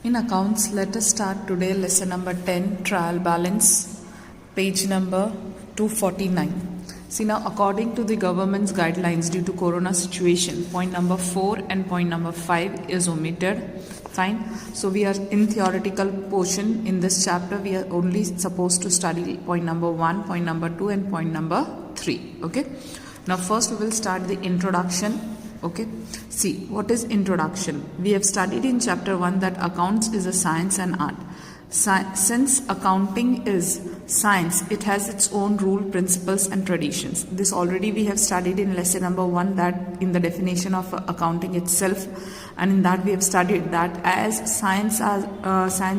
In accounts, let us start today lesson number 10, trial balance, page number 249. See now, according to the government's guidelines due to corona situation, point number 4 and point number 5 is omitted. Fine. So we are in theoretical portion in this chapter. We are only supposed to study point number 1, point number 2 and point number 3. Okay. Now first we will start the introduction. Okay, see what is introduction. We have studied in chapter 1 that accounts is a science and art. Since accounting is science, it has its own rule, principles and traditions. This already we have studied in lesson number 1, that in the definition of accounting itself, and in that we have studied that as science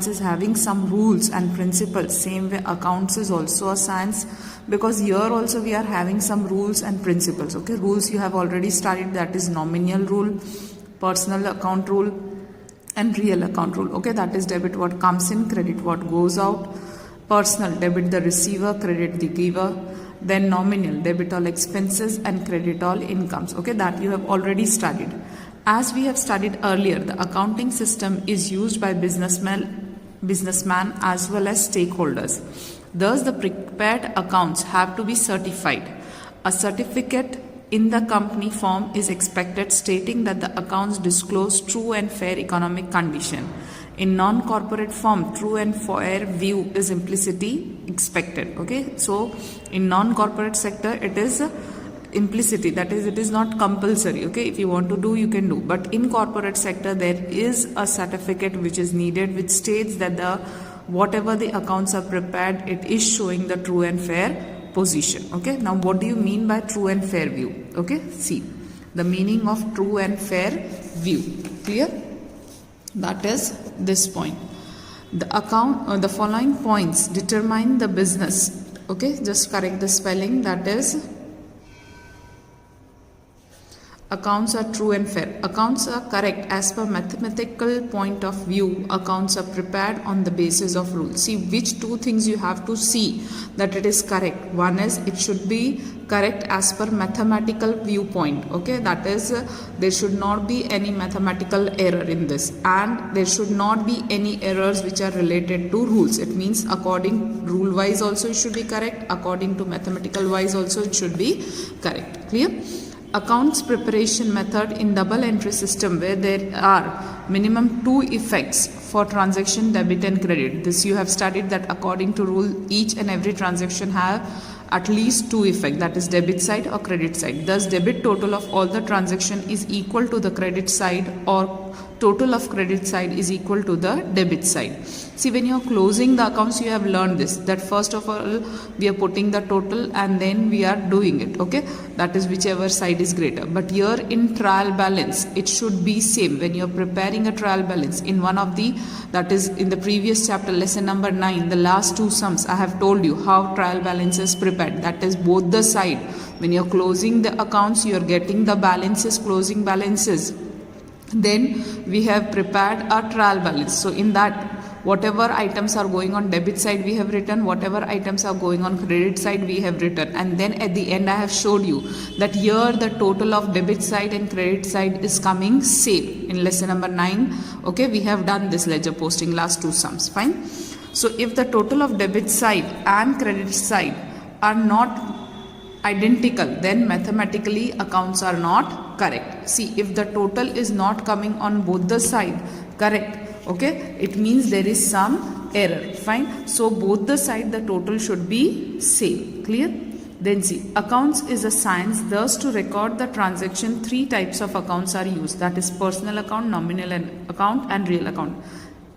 is having some rules and principles, same way accounts is also a science, because here also we are having some rules and principles. Okay, rules you have already studied, that is nominal rule, personal account rule and real account rule. Okay, that is debit what comes in, credit what goes out. Personal, debit the receiver, credit the giver. Then nominal, debit all expenses and credit all incomes. Okay, that you have already studied. As we have studied earlier, the accounting system is used by businessman as well as stakeholders. Thus, the prepared accounts have to be certified. A certificate in the company form is expected, stating that the accounts disclose true and fair economic condition. In non-corporate form, true and fair view is implicitly expected. Okay, so in non-corporate sector, it is implicity, that is, it is not compulsory. Okay, if you want to do, you can do. But in corporate sector, there is a certificate which is needed, which states that whatever the accounts are prepared, it is showing the true and fair position. Okay, now what do you mean by true and fair view? Okay, see the meaning of true and fair view. Clear? That is this point. The following points determine the business. Okay, just correct the spelling. That is, accounts are true and fair. Accounts are correct as per mathematical point of view. Accounts are prepared on the basis of rules. See which two things you have to see that it is correct. One is it should be correct as per mathematical viewpoint. Okay, that is, there should not be any mathematical error in this, and there should not be any errors which are related to rules. It means according rule wise also it should be correct, according to mathematical wise also it should be correct. Clear? Accounts preparation method in double entry system, where there are minimum 2 effects for transaction debit and credit. This you have studied that according to rule each and every transaction have at least 2 effects, that is debit side or credit side. Thus debit total of all the transaction is equal to the credit side, or total of credit side is equal to the debit side. See, when you are closing the accounts, you have learned this, that first of all we are putting the total and then we are doing it. Okay, that is whichever side is greater. But here in trial balance, it should be same. When you are preparing a trial balance, in one of the, that is in the previous chapter, lesson number 9, the last 2 sums, I have told you how trial balance is prepared. That is both the side. When you are closing the accounts, you are getting the balances, closing balances. Then we have prepared a trial balance. So in that, whatever items are going on debit side we have written, whatever items are going on credit side we have written, and then at the end I have showed you that here the total of debit side and credit side is coming same. In lesson number 9, okay, we have done this ledger posting, last 2 sums. Fine. So if the total of debit side and credit side are not identical, then mathematically accounts are not correct. See, if the total is not coming on both the side correct, okay, it means there is some error. Fine. So both the side the total should be same. Clear? Then see, accounts is a science. Thus to record the transaction, 3 types of accounts are used, that is personal account, nominal account and real account.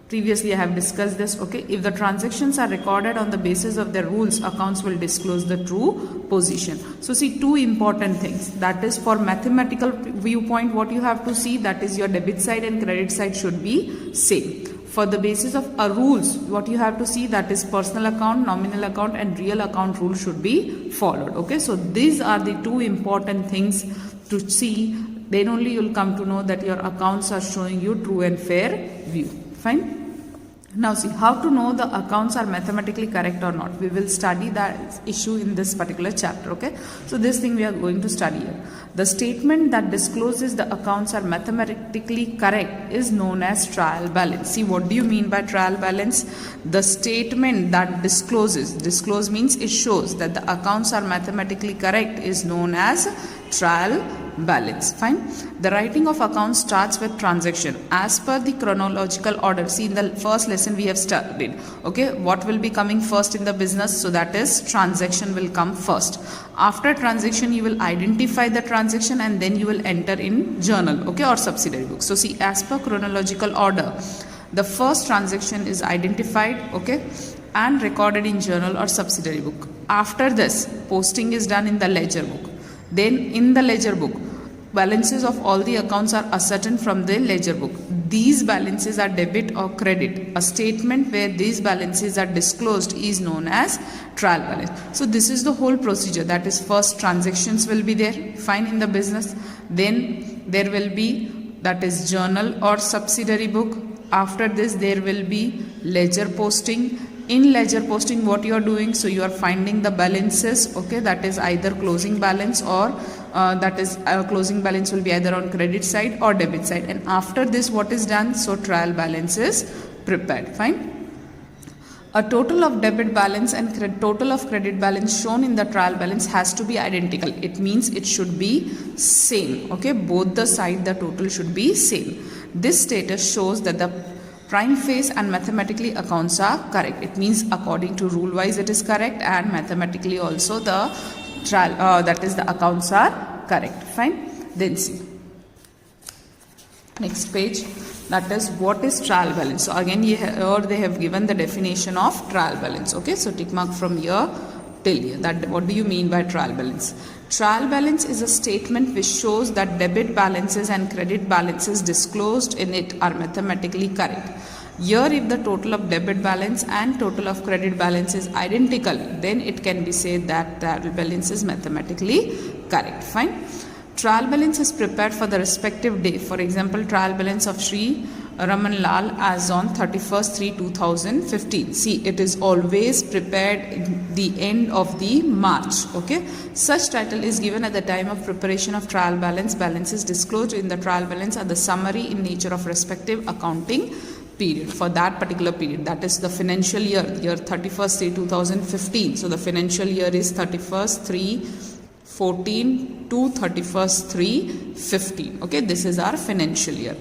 Previously I have discussed this. Okay, if the transactions are recorded on the basis of their rules, accounts will disclose the true position. So see, 2 important things, that is for mathematical viewpoint what you have to see, that is your debit side and credit side should be same. For the basis of rules, what you have to see, that is personal account, nominal account and real account rule should be followed. Okay, so these are the 2 important things to see. Then only you will come to know that your accounts are showing you true and fair view. Fine. Now see, how to know the accounts are mathematically correct or not. We will study that issue in this particular chapter, okay. So this thing we are going to study here. The statement that discloses the accounts are mathematically correct is known as trial balance. See, what do you mean by trial balance? The statement that disclose means it shows that the accounts are mathematically correct is known as trial balance. Fine. The writing of accounts starts with transaction as per the chronological order. See, in the first lesson we have studied, okay, what will be coming first in the business? So that is transaction will come first. After transaction you will identify the transaction and then you will enter in journal, okay, or subsidiary book. So see, as per chronological order, the first transaction is identified, okay, and recorded in journal or subsidiary book. After this, posting is done in the ledger book. Then in the ledger book, balances of all the accounts are ascertained from the ledger book. These balances are debit or credit. A statement where these balances are disclosed is known as trial balance. So this is the whole procedure. That is, first transactions will be there, fine, in the business. Then there will be, that is, journal or subsidiary book. After this there will be ledger posting. In ledger posting, what you are doing? So you are finding the balances, okay, that is either closing balance or closing balance will be either on credit side or debit side. And after this, what is done? So trial balance is prepared. Fine. A total of debit balance and total of credit balance shown in the trial balance has to be identical. It means it should be same, okay, both the side the total should be same. This status shows that the prime phase and mathematically accounts are correct. It means according to rule wise it is correct, and mathematically also the trial that is the accounts are correct. Fine. Then see next page, that is what is trial balance. So again here they have given the definition of trial balance, okay. So tick mark from here till here. That what do you mean by trial balance? Trial balance is a statement which shows that debit balances and credit balances disclosed in it are mathematically correct. Here, if the total of debit balance and total of credit balance is identical, then it can be said that trial balance is mathematically correct. Fine. Trial balance is prepared for the respective day. For example, trial balance of Sri Raman Lal as on 31st/3/2015. See, it is always prepared at the end of the March, okay. Such title is given at the time of preparation of trial balance. Balances disclosed in the trial balance are the summary in nature of respective accounting period for that particular period. That is the financial year 31st/3/2015. So the financial year is 31st/3/14 to 31st/3/15. Okay, this is our financial year.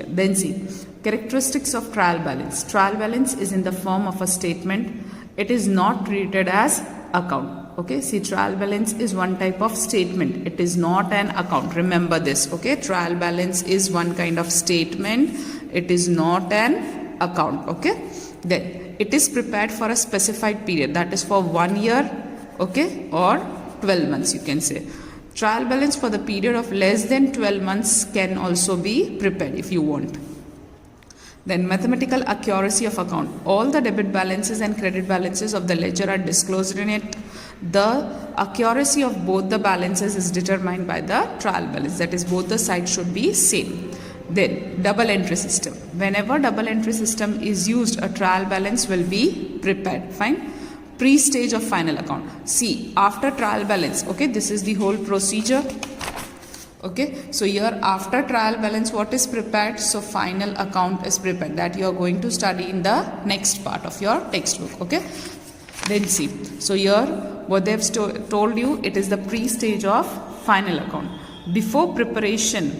Then see, characteristics of trial balance. Trial balance is in the form of a statement. It is not treated as account. Okay, see, trial balance is one type of statement. It is not an account. Remember this. Okay, trial balance is one kind of statement. It is not an account. Okay, then it is prepared for a specified period. That is for 1 year. Okay, or 12 months you can say. Trial balance for the period of less than 12 months can also be prepared if you want. Then mathematical accuracy of account. All the debit balances and credit balances of the ledger are disclosed in it. The accuracy of both the balances is determined by the trial balance. That is, both the sides should be same. Then double entry system. Whenever double entry system is used, a trial balance will be prepared. Fine. Pre-stage of final account. See, after trial balance, okay, this is the whole procedure. Okay, so here after trial balance, what is prepared? So final account is prepared. That you are going to study in the next part of your textbook. Okay, then see, so here what they have told you, it is the pre-stage of final account. Before preparation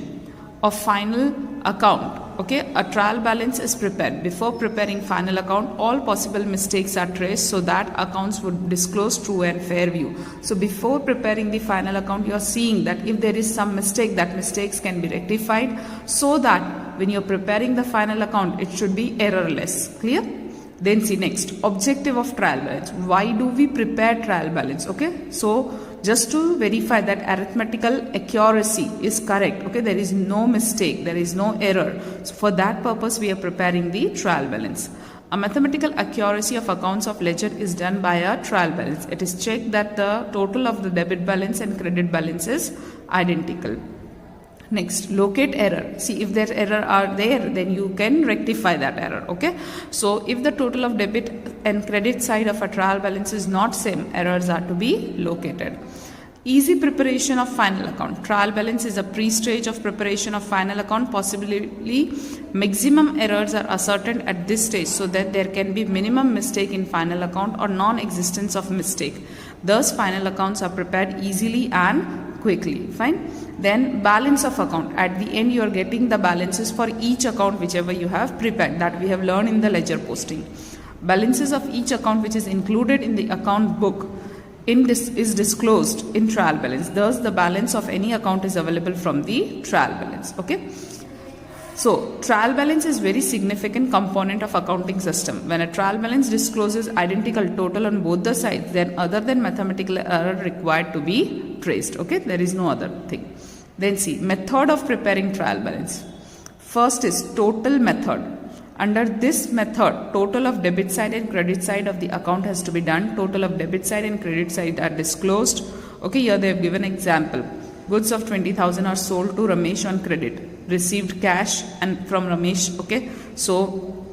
of final account, okay, a trial balance is prepared. Before preparing final account, all possible mistakes are traced so that accounts would disclose true and fair view. So before preparing the final account, you are seeing that if there is some mistake, that mistakes can be rectified, so that when you are preparing the final account, it should be errorless. Clear? Then see next, objective of trial balance. Why do we prepare trial balance? Okay, so just to verify that arithmetical accuracy is correct. Okay, there is no mistake, there is no error. So for that purpose, we are preparing the trial balance. A mathematical accuracy of accounts of ledger is done by a trial balance. It is checked that the total of the debit balance and credit balance is identical. Next, locate error. See, if there error are there, then you can rectify that error. Okay. So if the total of debit and credit side of a trial balance is not same, errors are to be located. Easy preparation of final account. Trial balance is a pre-stage of preparation of final account. Possibly maximum errors are ascertained at this stage so that there can be minimum mistake in final account or non-existence of mistake. Thus, final accounts are prepared easily and quickly. Fine. Then balance of account. At the end, you are getting the balances for each account whichever you have prepared, that we have learned in the ledger posting. Balances of each account which is included in the account book is disclosed in trial balance. Thus, the balance of any account is available from the trial balance. Okay. So, trial balance is very significant component of accounting system. When a trial balance discloses identical total on both the sides, then other than mathematical error required to be traced. Okay, there is no other thing. Then see, method of preparing trial balance. First is total method. Under this method, total of debit side and credit side of the account has to be done. Total of debit side and credit side are disclosed. Okay, here they have given example. Goods of 20,000 are sold to Ramesh on credit. Received cash and from Ramesh. Okay, so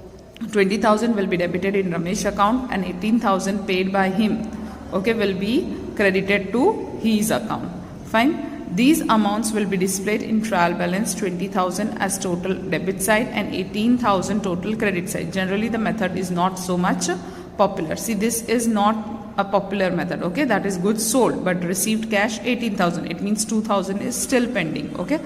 20,000 will be debited in Ramesh account and 18,000 paid by him. Okay, will be credited to his account. Fine. These amounts will be displayed in trial balance. 20,000 as total debit side and 18,000 total credit side. Generally, the method is not so much popular. See, this is not a popular method. Okay, that is goods sold but received cash 18,000. It means 2,000 is still pending. Okay,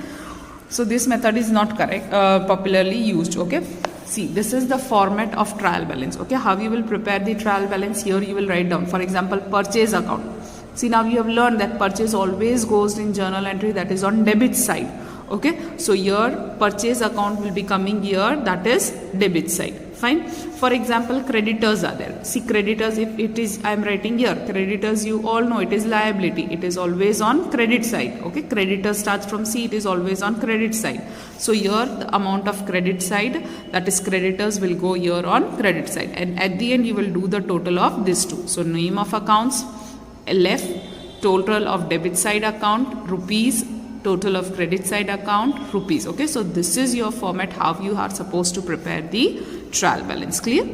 so this method is not correct, popularly used. Okay, see, this is the format of trial balance. Okay, how you will prepare the trial balance? Here you will write down, for example, purchase account. See, now you have learned that purchase always goes in journal entry, that is on debit side. Okay, so your purchase account will be coming here, that is debit side. Fine. For example, creditors are there. See, creditors, if it is, I am writing here, creditors, you all know it is liability. It is always on credit side. Okay, creditor starts from C, it is always on credit side. So here the amount of credit side, that is creditors, will go here on credit side. And at the end you will do the total of these two. So name of accounts, LF, total of debit side account, rupees, total of credit side account, rupees. Okay, so this is your format how you are supposed to prepare the trial balance. Clear?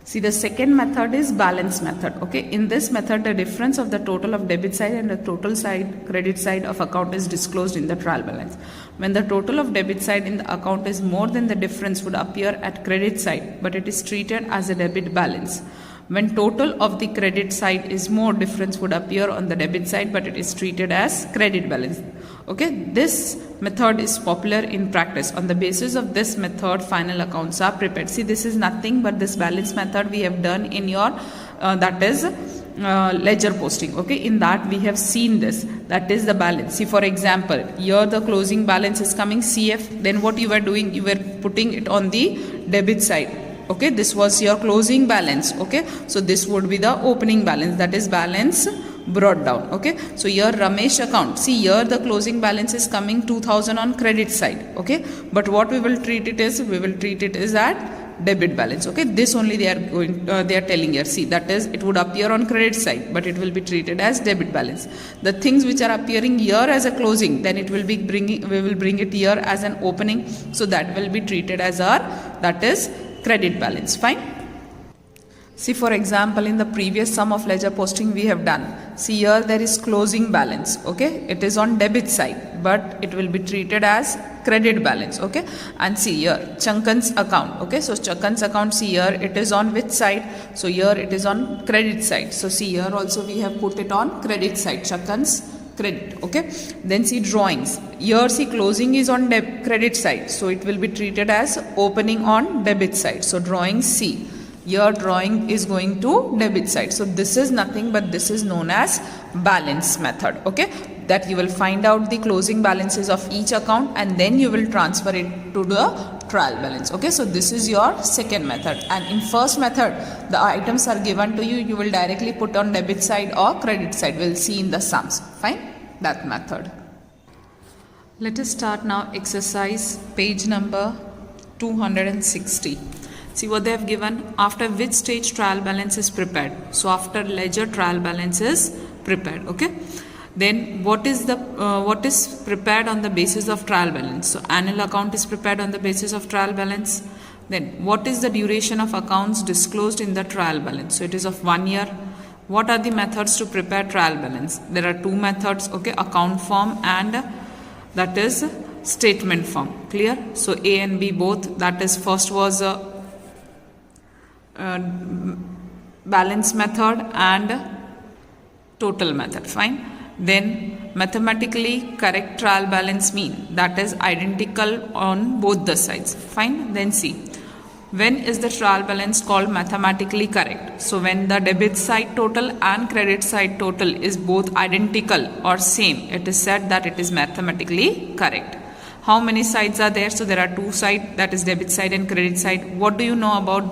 See, the second method is balance method. Okay, in this method the difference of the total of debit side and the total side credit side of account is disclosed in the trial balance. When the total of debit side in the account is more than the difference would appear at credit side, but it is treated as a debit balance. When total of the credit side is more, difference would appear on the debit side, but it is treated as credit balance. Okay, this method is popular in practice. On the basis of this method, final accounts are prepared. See, this is nothing but this balance method we have done in your that is ledger posting. Okay, in that we have seen this, that is the balance. See, for example, here the closing balance is coming CF. Then what you were doing, you were putting it on the debit side. Okay, this was your closing balance. Okay, so this would be the opening balance, that is balance brought down. Okay, so here Ramesh account, see here the closing balance is coming 2,000 on credit side. Okay, but what we will treat it is, we will treat it as at debit balance. Okay, this only they are going they are telling here. See, that is, it would appear on credit side but it will be treated as debit balance. The things which are appearing here as a closing, then it will be bringing, we will bring it here as an opening, so that will be treated as our, that is credit balance. Fine. See, for example, in the previous sum of ledger posting we have done, see here there is closing balance. Okay, it is on debit side but it will be treated as credit balance. Okay, and see here Chankan's account. Okay, so Chankan's account, see here it is on which side? So here it is on credit side. So see here also we have put it on credit side, Chankan's credit. Okay, then see drawings. Here see closing is on credit side, so it will be treated as opening on debit side. So drawing C, here drawing is going to debit side. So this is nothing but this is known as balance method. Okay, that you will find out the closing balances of each account and then you will transfer it to the trial balance. Okay, so this is your second method. And in first method, the items are given to you, you will directly put on debit side or credit side. We'll see in the sums. Fine, that method. Let us start now exercise page number 260. See what they have given, after which stage trial balance is prepared. So after ledger trial balance is prepared. Okay, Then what is prepared on the basis of trial balance? So annual account is prepared on the basis of trial balance. Then what is the duration of accounts disclosed in the trial balance? So it is of 1 year. What are the methods to prepare trial balance? There are two methods, okay, account form and that is statement form. Clear? So A and B both, that is first was balance method and total method. Fine. Then mathematically correct trial balance mean, that is identical on both the sides. Fine. Then see, when is the trial balance called mathematically correct? So when the debit side total and credit side total is both identical or same, it is said that it is mathematically correct. How many sides are there? So there are two sides, that is debit side and credit side. What do you know about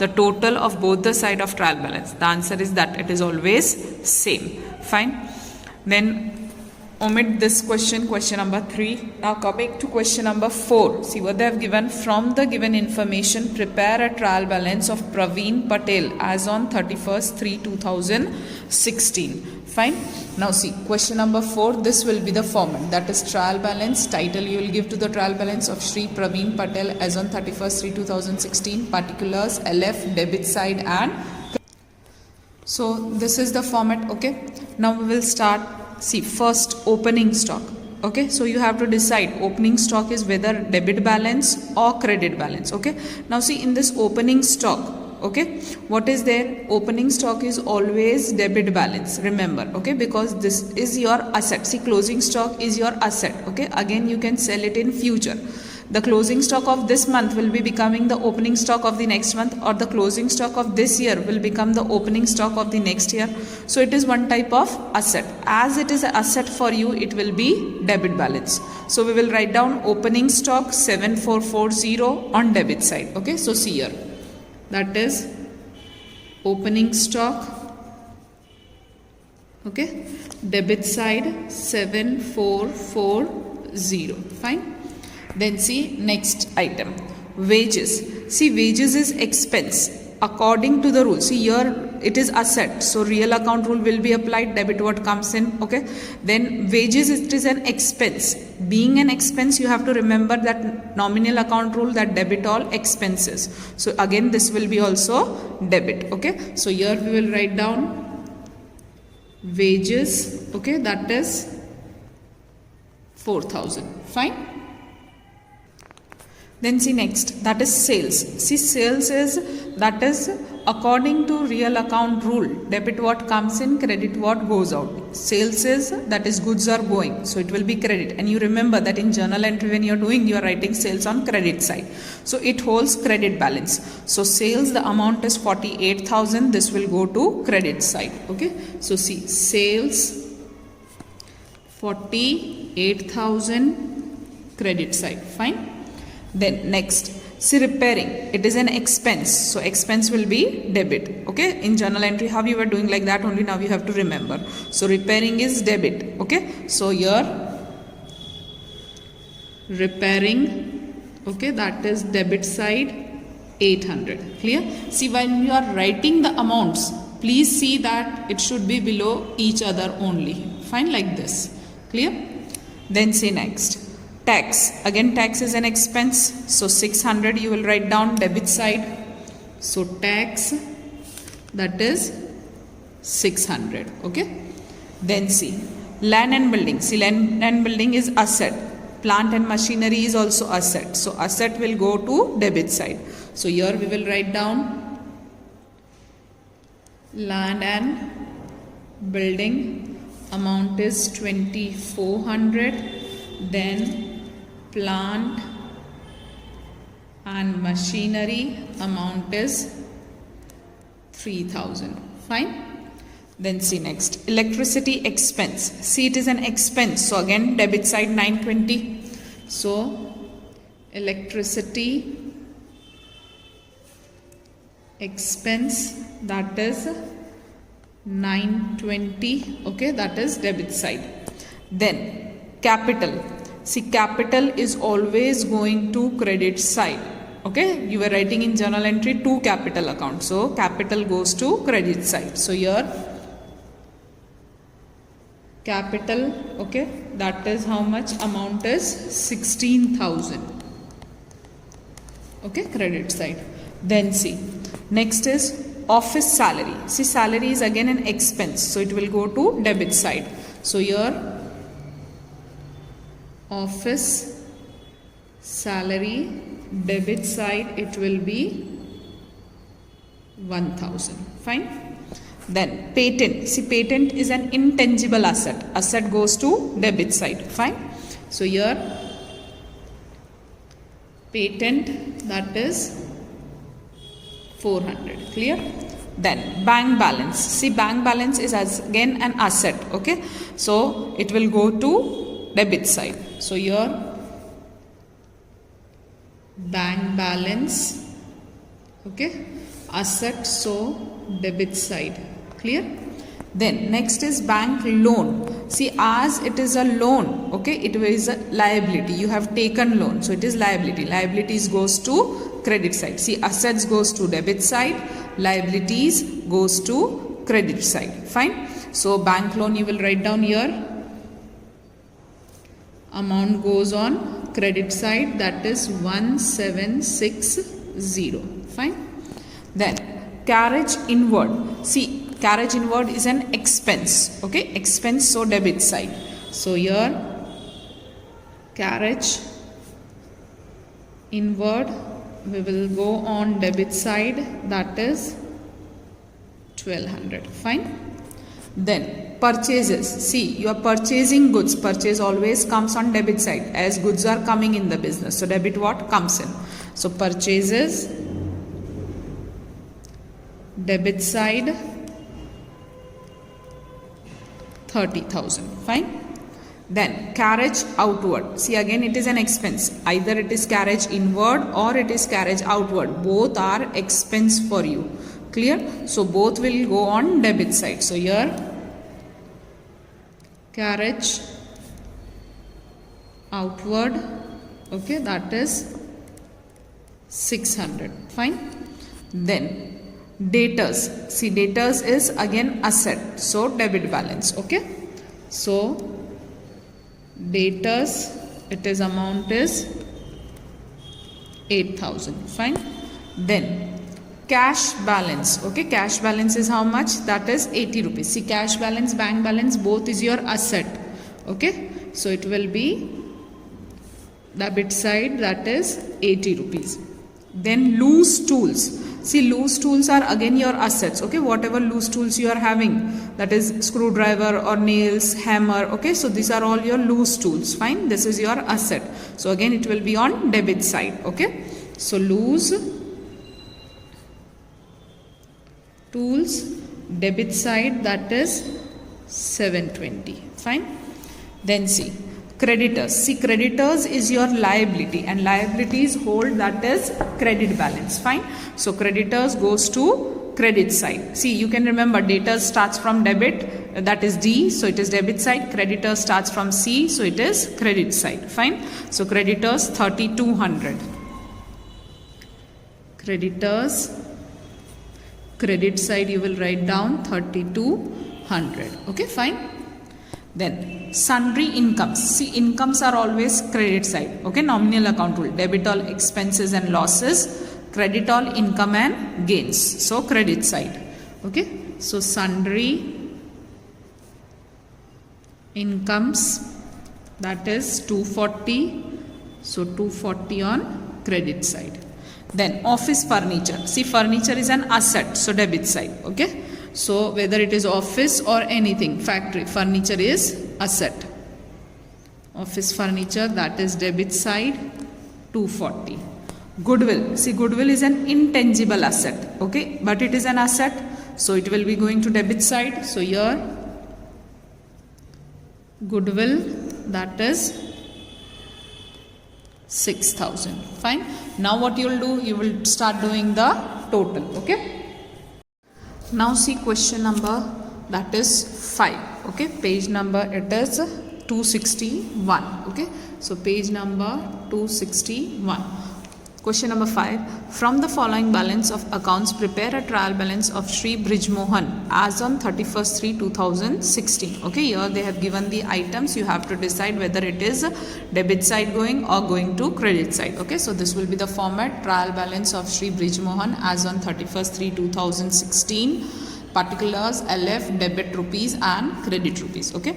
the total of both the side of trial balance? The answer is that it is always same. Fine. Then omit this question number 3. Now coming to question number 4. See what they have given. From the given information, prepare a trial balance of Praveen Patel as on 31st/3/2016. Fine. Now see, question number 4, this will be the format, that is trial balance. Title you will give to the trial balance of Shri Praveen Patel as on 31st/3/2016. Particulars, LF, debit side and. So this is the format. Okay. Now we will start. See, first opening stock. Okay, so you have to decide opening stock is whether debit balance or credit balance. Okay, now see, in this opening stock, okay, what is there? Opening stock is always debit balance, remember. Okay, because this is your asset. See, closing stock is your asset. Okay, again you can sell it in future. The closing stock of this month will be becoming the opening stock of the next month, or the closing stock of this year will become the opening stock of the next year. So it is one type of asset. As it is an asset for you, it will be debit balance. So we will write down opening stock 7440 on debit side. Okay, so see here, that is opening stock. Okay, debit side 7440. Fine. Then see, next item, wages. See, wages is expense according to the rule. See, here it is asset, so real account rule will be applied, debit what comes in. Okay, then wages, it is an expense. Being an expense, you have to remember that nominal account rule, that debit all expenses. So again this will be also debit. Okay, so here we will write down wages. Okay, that is 4,000. Fine. Then see, next, that is sales. See, sales is, that is according to real account rule, debit what comes in, credit what goes out. Sales is, that is goods are going, so it will be credit. And you remember that in journal entry when you are doing, you are writing sales on credit side, so it holds credit balance. So sales, the amount is 48,000, this will go to credit side. Okay, so see, sales 48,000, credit side. Fine. Then next, see, repairing, it is an expense, so expense will be debit. Okay, in journal entry how you were doing, like that only now you have to remember. So repairing is debit. Okay, so here repairing, okay, that is debit side 800. Clear? See, when you are writing the amounts, please see that it should be below each other only. Fine, like this. Clear? Then say next, tax. Again tax is an expense, so 600 you will write down debit side. So tax, that is 600. Okay, then see, land and building. See, land and building is asset, plant and machinery is also asset, so asset will go to debit side. So here we will write down land and building, amount is 2400. Then plant and machinery, amount is 3000. Fine. Then see, next, electricity expense. See, it is an expense, so again debit side 920. So electricity expense, that is 920. Okay, that is debit side. Then capital. See, capital is always going to credit side. Okay, you were writing in journal entry 2 capital accounts, so capital goes to credit side. So here capital, okay, that is how much, amount is 16,000, okay, credit side. Then see, next is office salary. See, salary is again an expense, so it will go to debit side. So your office salary, debit side, it will be 1,000. Fine. Then patent. See, patent is an intangible asset. Asset goes to debit side. Fine. So here patent, that is 400. Clear? Then bank balance. See, bank balance is again an asset. Okay. So it will go to debit side. So here bank balance, okay, asset, so debit side. Clear? Then next is bank loan. See, as it is a loan, okay, it is a liability. You have taken loan, so it is liability. Liabilities goes to credit side. See, assets goes to debit side, liabilities goes to credit side. Fine. So bank loan you will write down here. Amount goes on credit side, that is 1760. Fine. Then carriage inward. See, carriage inward is an expense. Okay, expense, so debit side. So here carriage inward, we will go on debit side, that is 1200. Fine. Then purchases. See, you are purchasing goods. Purchase always comes on debit side as goods are coming in the business. So debit what comes in. So purchases, debit side 30,000. Fine. Then carriage outward. See, again it is an expense. Either it is carriage inward or it is carriage outward. Both are expense for you. Clear? So both will go on debit side. So here carriage outward, okay, that is 600. Fine. Then debtors. See, debtors is again asset, so debit balance. Okay, so debtors, it is amount is 8,000. Fine. Then cash balance. Okay, cash balance is how much? That is 80 rupees. See, cash balance, bank balance, both is your asset. Okay, so it will be debit side, that is 80 rupees. Then loose tools. See, loose tools are again your assets. Okay, whatever loose tools you are having, that is screwdriver or nails, hammer. Okay, so these are all your loose tools. Fine, this is your asset. So again it will be on debit side. Okay, so loose tools, debit side, that is 720. Fine. Then see, creditors. See, creditors is your liability and liabilities hold, that is credit balance. Fine. So creditors goes to credit side. See, you can remember debtors starts from debit, that is D, so it is debit side. Creditors starts from C, so it is credit side. Fine. So creditors 3200. Creditors, credit side you will write down 3200. Okay, fine. Then sundry incomes. See, incomes are always credit side. Okay, nominal account rule. Debit all expenses and losses, credit all income and gains. So credit side. Okay, so sundry incomes, that is 240. So 240 on credit side. Then office furniture. See, furniture is an asset, so debit side. Okay, so whether it is office or anything, factory, furniture is asset. Office furniture, that is debit side, 240. Goodwill. See, goodwill is an intangible asset. Okay, but it is an asset, so it will be going to debit side. So here goodwill, that is 6,000. Fine. Now what you will do, you will start doing the total. Okay, now see question number, that is 5. Okay, page number it is 261. Okay, so page number 261. Question number 5. From the following balance of accounts, prepare a trial balance of Sri Brijmohan as on 31st/3/2016. Okay, here they have given the items. You have to decide whether it is debit side going or going to credit side. Okay, so this will be the format: trial balance of Sri Brijmohan as on 31st/3/2016. Particulars: LF, debit rupees and credit rupees. Okay,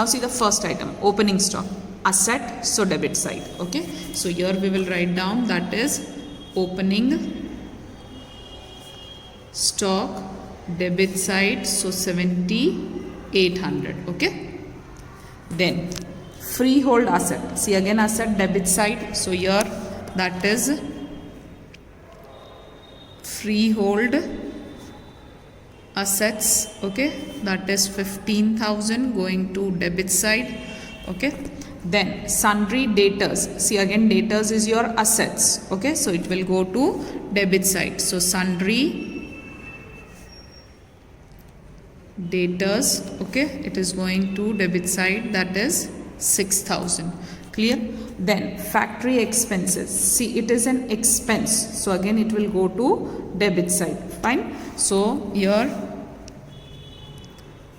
now see the first item, opening stock. Asset, so debit side. Okay, so here we will write down that is opening stock, debit side, so 7,800. Okay, then freehold asset, see again asset, debit side, so here that is freehold assets. Okay, that is 15,000 going to debit side. Okay, then sundry debtors, see again debtors is your assets. Okay, so it will go to debit side, so sundry debtors, okay, it is going to debit side, that is 6,000. Clear? Then factory expenses, see it is an expense, so again it will go to debit side. Fine, so here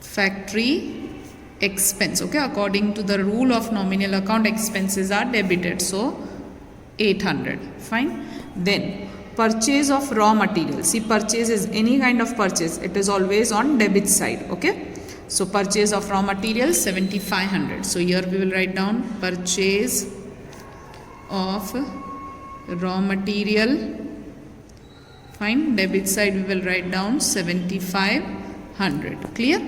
factory expense, okay, according to the rule of nominal account, expenses are debited, so 800. Fine. Then purchase of raw material, see purchase is any kind of purchase, it is always on debit side. Okay, so purchase of raw material 7,500, so here we will write down purchase of raw material. Fine, debit side we will write down 7,500. Clear?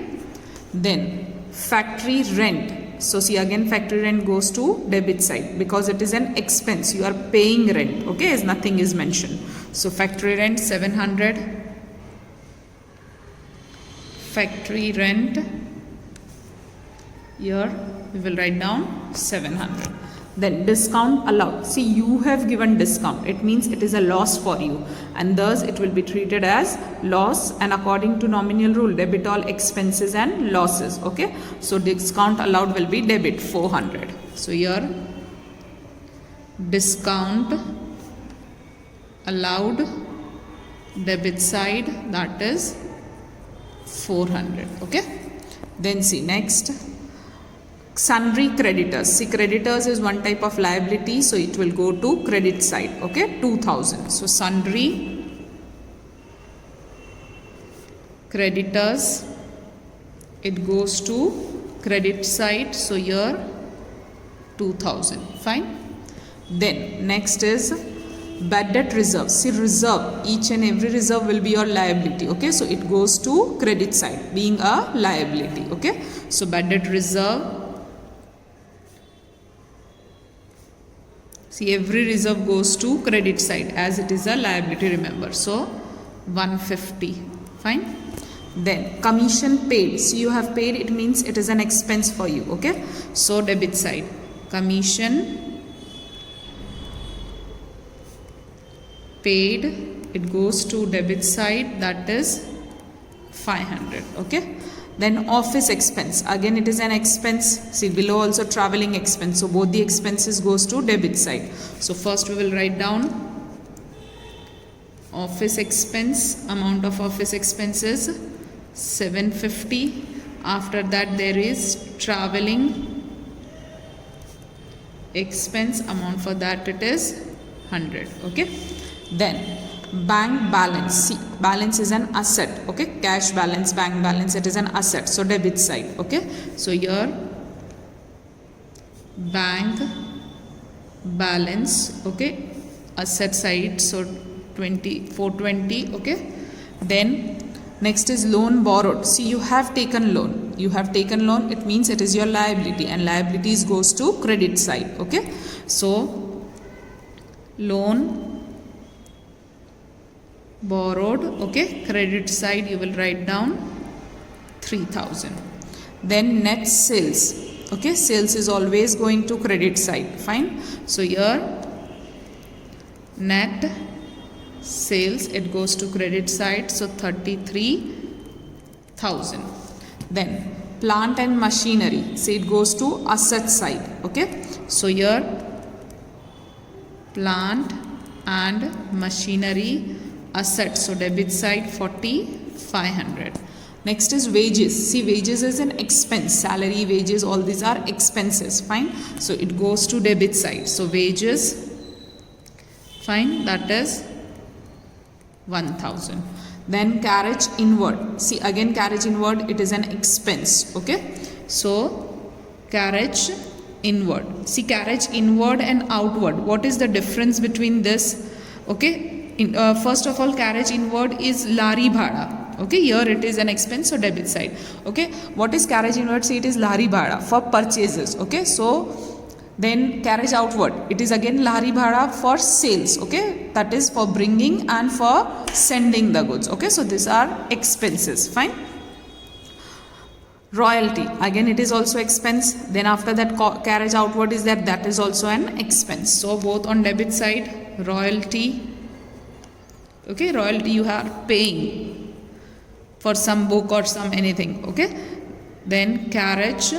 Then factory rent, so see again factory rent goes to debit side because it is an expense, you are paying rent. Okay, as nothing is mentioned, so factory rent 700. Factory rent, here we will write down 700. Then discount allowed, see you have given discount, it means it is a loss for you and thus it will be treated as loss, and according to nominal rule debit all expenses and losses. Okay, so discount allowed will be debit 400, so here discount allowed debit side, that is 400. Okay, then see next sundry creditors, see creditors is one type of liability, so it will go to credit side. Okay, 2,000, so sundry creditors, it goes to credit side, so here 2,000. Fine. Then next is bad debt reserve, see reserve, each and every reserve will be your liability. Okay, so it goes to credit side being a liability. Okay, so bad debt reserve, see every reserve goes to credit side as it is a liability, remember, so 150. Fine. Then commission paid, see you have paid, it means it is an expense for you. Okay, so debit side, commission paid, it goes to debit side, that is 500. Okay, then office expense, again it is an expense, see below also traveling expense, so both the expenses goes to debit side. So first we will write down office expense, amount of office expenses 750. After that there is traveling expense, amount for that it is 100. Okay, then bank balance, see balance is an asset. Okay, cash balance, bank balance, it is an asset, so debit side. Okay, so here bank balance, okay, asset side, so 420. Okay, then next is loan borrowed, see you have taken loan, it means it is your liability and liabilities goes to credit side. Okay, so loan borrowed, okay, credit side you will write down 3,000. Then net sales, okay, sales is always going to credit side. Fine, so here net sales, it goes to credit side, so 33,000. Then plant and machinery, see it goes to asset side. Okay, so here plant and machinery asset. So debit side 4,500. Next is wages. See, wages is an expense. Salary, wages, all these are expenses. Fine. So it goes to debit side. So wages, fine, that is 1,000. Then carriage inward. See, again carriage inward, it is an expense. Okay. So carriage inward. See, carriage inward and outward. What is the difference between this? Okay. First of all, carriage inward is lari bhada. Okay, here it is an expense, so debit side. Okay, what is carriage inward? See, it is lari bhada for purchases. Okay, so then carriage outward, it is again lari bhada for sales. Okay, that is for bringing and for sending the goods. Okay, so these are expenses. Fine. Royalty, again it is also expense. Then after that carriage outward is that is also an expense. So both on debit side, royalty. Okay, royalty you are paying for some book or some anything. Okay, then carriage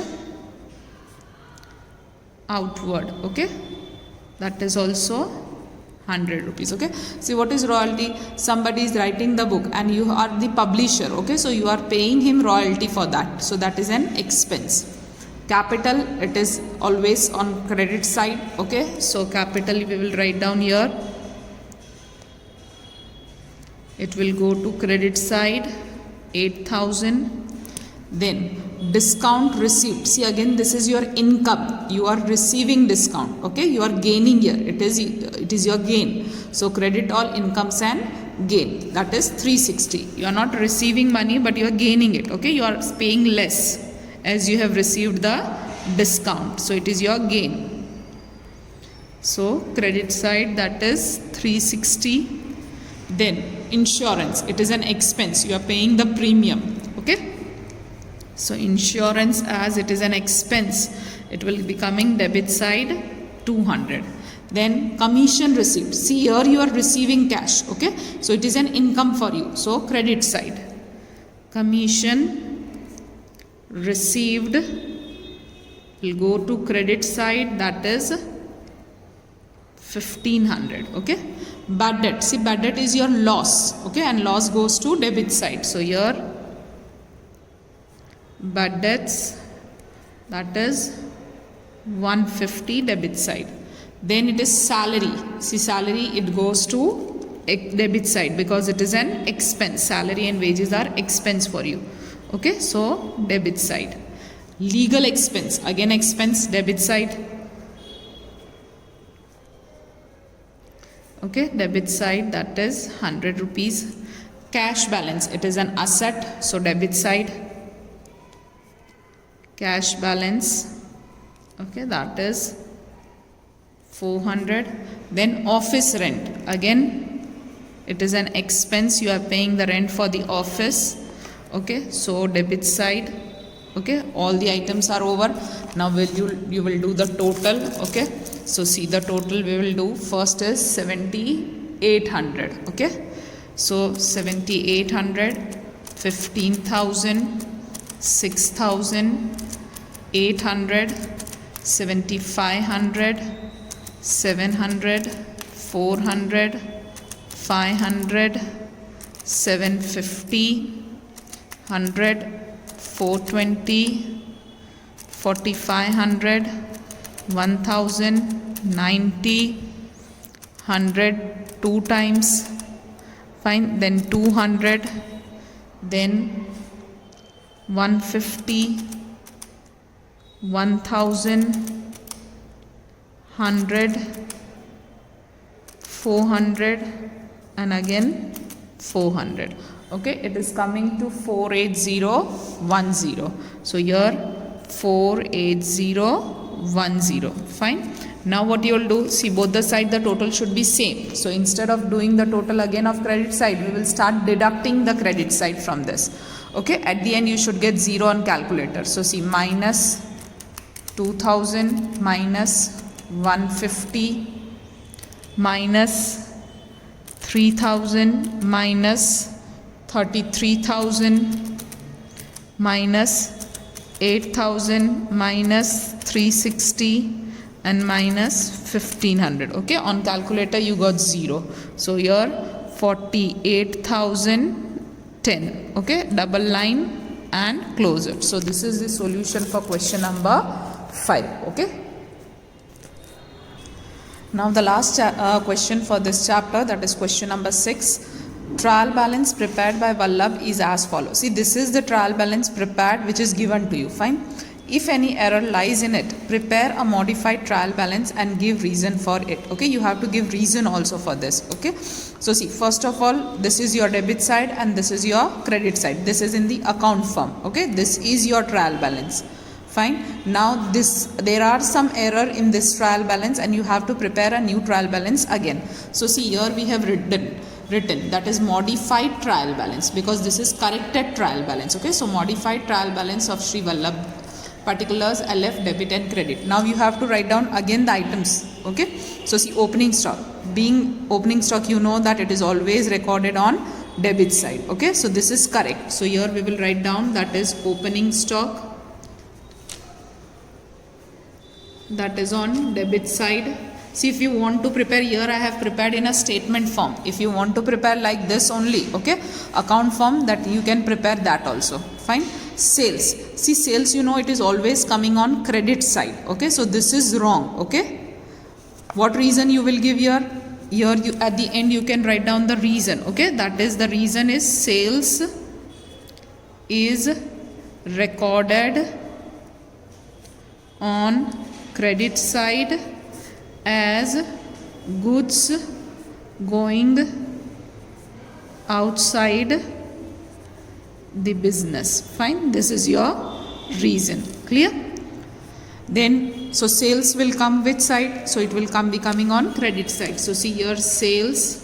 outward. Okay, that is also 100 rupees. Okay, see, what is royalty? Somebody is writing the book and you are the publisher. Okay, so you are paying him royalty for that, so that is an expense. Capital, it is always on credit side. Okay, so capital we will write down here. It will go to credit side 8,000. Then discount received. See, again this is your income. You are receiving discount. Okay, you are gaining here. It is your gain. So credit all incomes and gain. That is 360. You are not receiving money, but you are gaining it. Okay, you are paying less as you have received the discount. So it is your gain. So credit side, that is 360. Then insurance, it is an expense. You are paying the premium. Okay, so insurance, as it is an expense, it will be coming debit side 200. Then commission received. See, here you are receiving cash. Okay, so it is an income for you. So credit side, commission received will go to credit side, that is 1,500. Okay, bad debt. See, bad debt is your loss. Okay, and loss goes to debit side. So here bad debts, that is 150 debit side. Then it is salary. See, salary, it goes to debit side because it is an expense. Salary and wages are expense for you. Okay, so debit side. Legal expense, again expense, debit side. Okay, debit side, that is 100 rupees. Cash balance, it is an asset, so debit side. Cash balance, okay, that is 400. Then office rent, again it is an expense. You are paying the rent for the office. Okay, so debit side. Okay, all the items are over. Now you will do the total. Okay, so see, the total we will do. First is 7,800. Okay, so 7,800, 15,000, 6,000, 800, 7,500, 700, 400, 500, 750, 100, 420, 4,500, 1,000, 90, 100, 2 times. Fine. Then 200, then 150, 1,000, 100, 400, and again 400. Okay, it is coming to 48010. So here 48010. Fine. Now what you will do, see, both the side the total should be same. So instead of doing the total again of credit side, we will start deducting the credit side from this. Okay, at the end you should get 0 on calculator. So see, minus 2,000, minus 150, minus 3,000, minus 33,000, minus 8,000, minus 360, and minus 1500. Okay, on calculator you got 0. So here 48,010. Okay, double line and close it. So this is the solution for question number 5. Okay. Now the last question for this chapter, that is question number 6. Trial balance prepared by Vallabh is as follows. See, this is the trial balance prepared which is given to you. Fine. If any error lies in it, prepare a modified trial balance and give reason for it. Okay, you have to give reason also for this. Okay, so see, first of all, this is your debit side and this is your credit side. This is in the account form. Okay, this is your trial balance. Fine. Now there are some error in this trial balance and you have to prepare a new trial balance again. So see, here we have written that is modified trial balance, because this is corrected trial balance. Okay, so modified trial balance of Sri Vallabh, particulars LF, debit and credit. Now you have to write down again the items. Okay, so see, opening stock. Being opening stock, you know that it is always recorded on debit side. Okay, so this is correct. So here we will write down that is opening stock, that is on debit side. See, if you want to prepare, here I have prepared in a statement form. If you want to prepare like this only, okay, account form, that you can prepare that also. Fine. Sales. See, sales, you know, it is always coming on credit side. Okay, so this is wrong. Okay, what reason you will give here? Here you, at the end you can write down the reason. Okay, that is, the reason is sales is recorded on credit side as goods going outside the business. Fine, this is your reason. Clear? Then, so sales will come which side? So it will be coming on credit side. So see here, sales,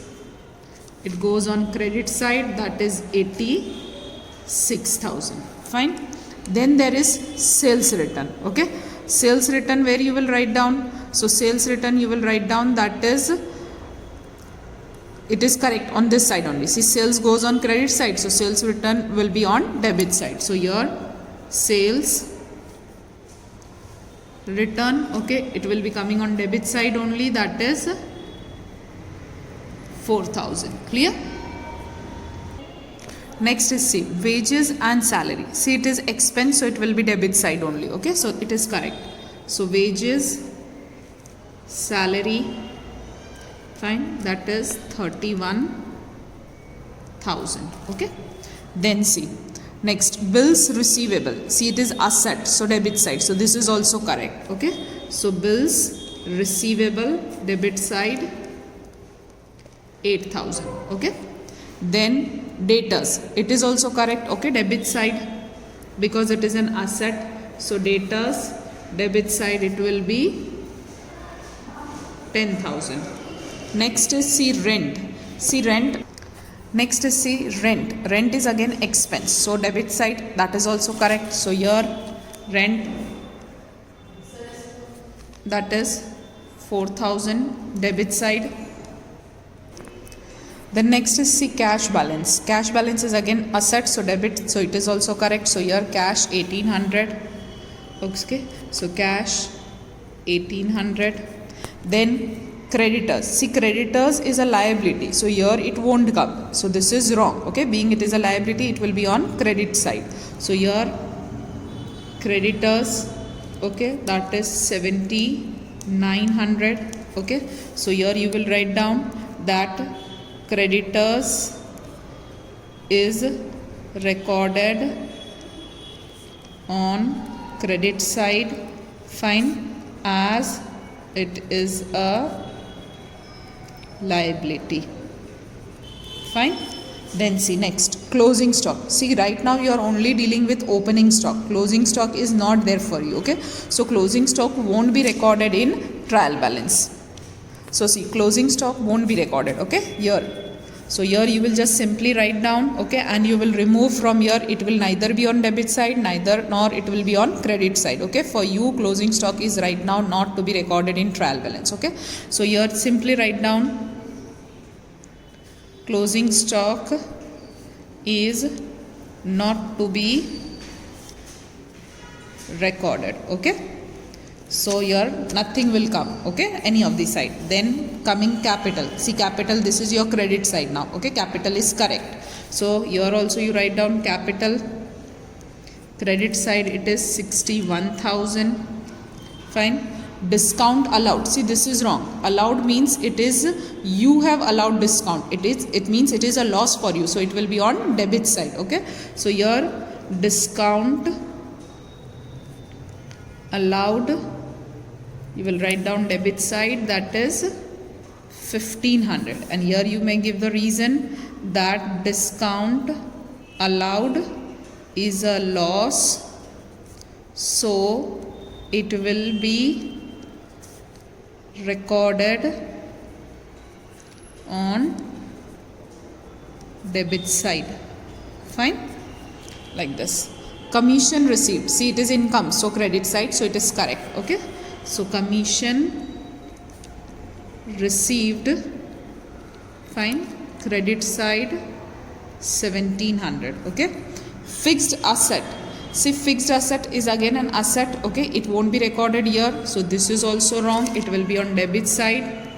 it goes on credit side, that is 86,000. Fine. Then there is sales return. Okay, sales return, where you will write down, so sales return you will write down, that is, it is correct on this side only. See, sales goes on credit side, so sales return will be on debit side. So here sales return, okay, it will be coming on debit side only, that is 4,000. Clear? Next is see, wages and salary. See, it is expense, so it will be debit side only. Okay, so it is correct. So wages, salary, fine, that is 31,000. Okay, then see, next, bills receivable. See, it is asset, so debit side, so this is also correct. Okay, so bills receivable, debit side 8,000. Okay, then debtors, it is also correct. Okay, debit side, because it is an asset, so debtors, debit side, it will be 10,000. Next is see, rent. See, rent. Next is see, rent. Rent is again expense, so debit side, that is also correct. So here rent, that is 4,000, debit side. Then next is see, cash balance. Cash balance is again asset, so debit, so it is also correct. So here cash 1,800. Okay, so cash 1,800. Then creditors. See, creditors is a liability, so here it won't come. So this is wrong. Okay, being it is a liability, it will be on credit side. So here creditors, okay, that is 7,900. Okay, so here you will write down that creditors is recorded on credit side, fine, as it is a liability. Fine. Then see, next, closing stock. See, right now you are only dealing with opening stock. Closing stock is not there for you. Okay, so closing stock won't be recorded in trial balance. So see, closing stock won't be recorded. Okay, here. So here you will just simply write down, okay, and you will remove from here. It will neither be on debit side, nor it will be on credit side. Okay, for you closing stock is right now not to be recorded in trial balance. Okay, so here simply write down closing stock is not to be recorded. Okay, So here nothing will come, okay, any of the side. Then coming capital, see capital, this is your credit side now, okay, capital is correct. So here also you write down capital, credit side it is 61,000, fine. Discount allowed, see this is wrong. Allowed means it is you have allowed discount, it means it is a loss for you, so it will be on debit side, okay. So here discount allowed, you will write down debit side, that is 1500, and here you may give the reason that discount allowed is a loss, so it will be recorded on debit side, fine, like this. Commission received, see it is income, so credit side, so it is correct, okay. So commission received, fine, credit side 1700, okay. Fixed asset, see fixed asset is again an asset, okay, it won't be recorded here, so this is also wrong, it will be on debit side.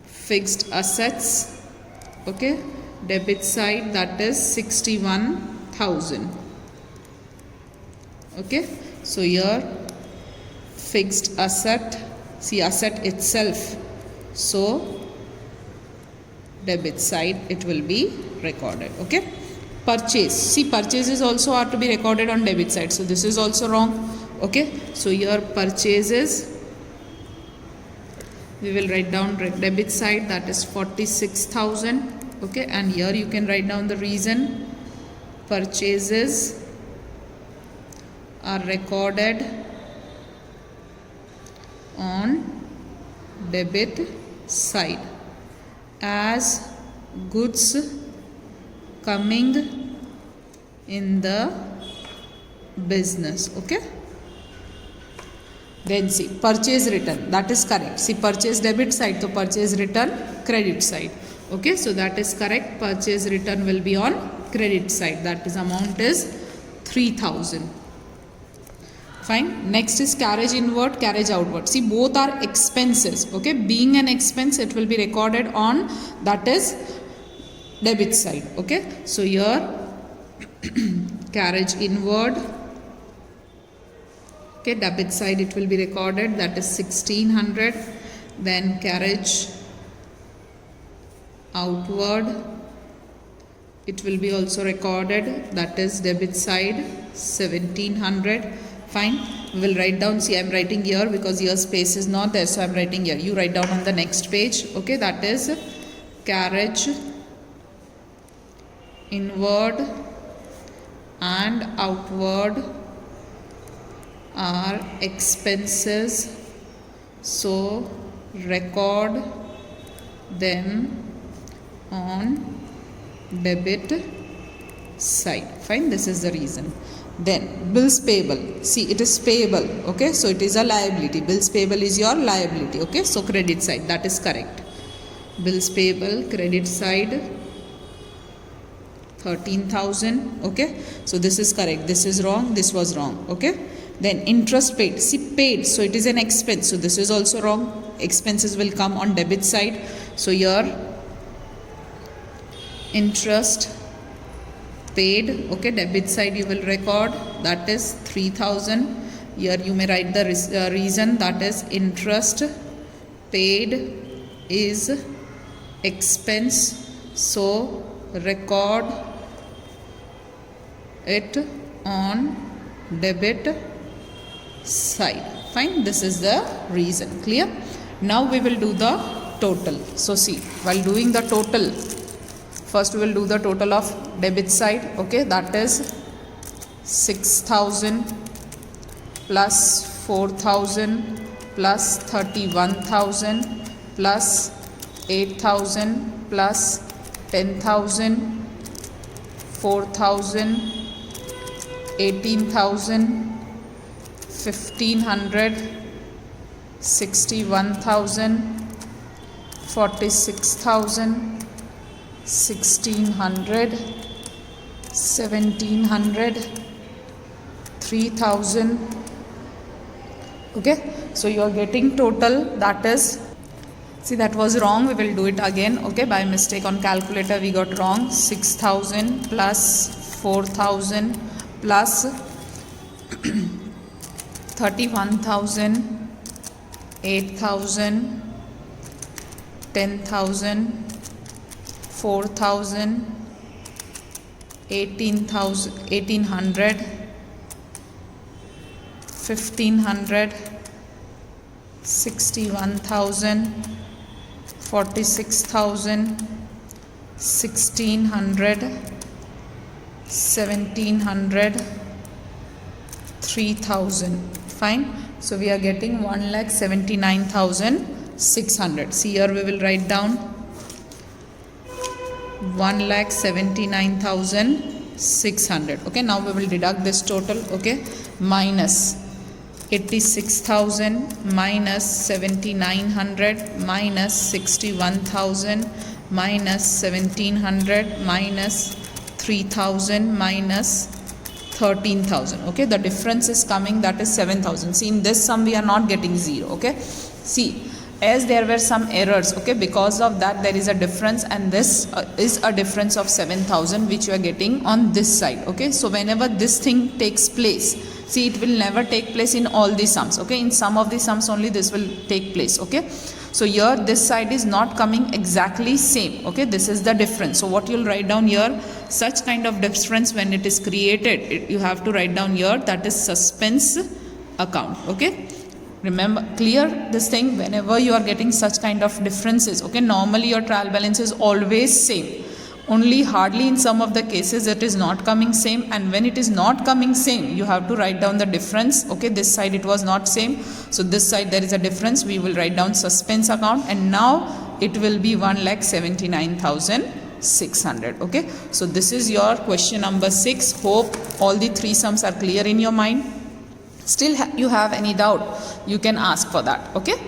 Fixed assets, okay, debit side, that is 61,000, okay. So here fixed asset, see asset itself, so debit side it will be recorded, okay. Purchase, see purchases also are to be recorded on debit side, so this is also wrong, okay. So here purchases, we will write down debit side, that is 46,000, okay, and here you can write down the reason. Purchases are recorded on debit side as goods coming in the business, okay. Then see purchase return, that is correct, see purchase debit side, so purchase return credit side, okay. So that is correct, purchase return will be on credit side, that is amount is 3,000, fine. Next is carriage inward, carriage outward, see both are expenses, okay. Being an expense, it will be recorded on, that is debit side, okay. So here carriage inward, okay, debit side it will be recorded, that is 1600. Then carriage outward, it will be also recorded, that is debit side 1700, fine. We will write down, see I am writing here because here space is not there, so I am writing here, you write down on the next page, okay. That is carriage inward and outward are expenses, so record them on debit side, fine. This is the reason. Then bills payable, see it is payable, okay, so it is a liability, bills payable is your liability, okay. So credit side, that is correct. Bills payable credit side 13,000, okay. So this is correct, this is wrong, this was wrong, okay. Then interest paid, see paid, so it is an expense, so this is also wrong, expenses will come on debit side. So here interest paid, okay, debit side you will record, that is 3,000. Here you may write the reason, that is interest paid is expense, so record it on debit side, fine. This is the reason, clear. Now we will do the total. So see, while doing the total, first we will do the total of debit side, okay, that is 6,000 plus 4,000 plus 31,000 plus 8,000 plus 10,000, 4,000, 18,000, 1,500, 61,000, 46,000, 1,600, 1,700, 3,000, Okay, so you are getting total, that is, see that was wrong, we will do it again. Okay, by mistake on calculator we got wrong. 6,000 plus 4,000 plus 31,000, 8,000, 10,000, 4,000, 18,000, 1,800, 1,500, 61,000, 46,000, 1,600, 1,700, 3,000. Fine. So we are getting 1,79,600. See here we will write down 1,79,600. Okay, now we will deduct this total. Okay, minus 86,000 minus 7,900 minus 61,000 minus 1,700 minus 3,000 minus 13,000. Okay, the difference is coming, that is 7,000. See, in this sum we are not getting 0. Okay, see, as there were some errors, okay, because of that there is a difference, and this is a difference of 7,000 which you are getting on this side. Okay, so whenever this thing takes place, see, it will never take place in all the sums. Okay, in some of the sums only this will take place. Okay, so here this side is not coming exactly same. Okay, this is the difference. So what you'll write down here, such kind of difference when it is created, you have to write down here, that is suspense account. Okay, remember, clear this thing, whenever you are getting such kind of differences. Okay, normally your trial balance is always same, only hardly in some of the cases it is not coming same, and when it is not coming same you have to write down the difference. Okay, this side it was not same, so this side there is a difference, we will write down suspense account, and now it will be 1,79,600. Okay, so this is your question number 6. Hope all the 3 sums are clear in your mind. Still you have any doubt, you can ask for that. Okay.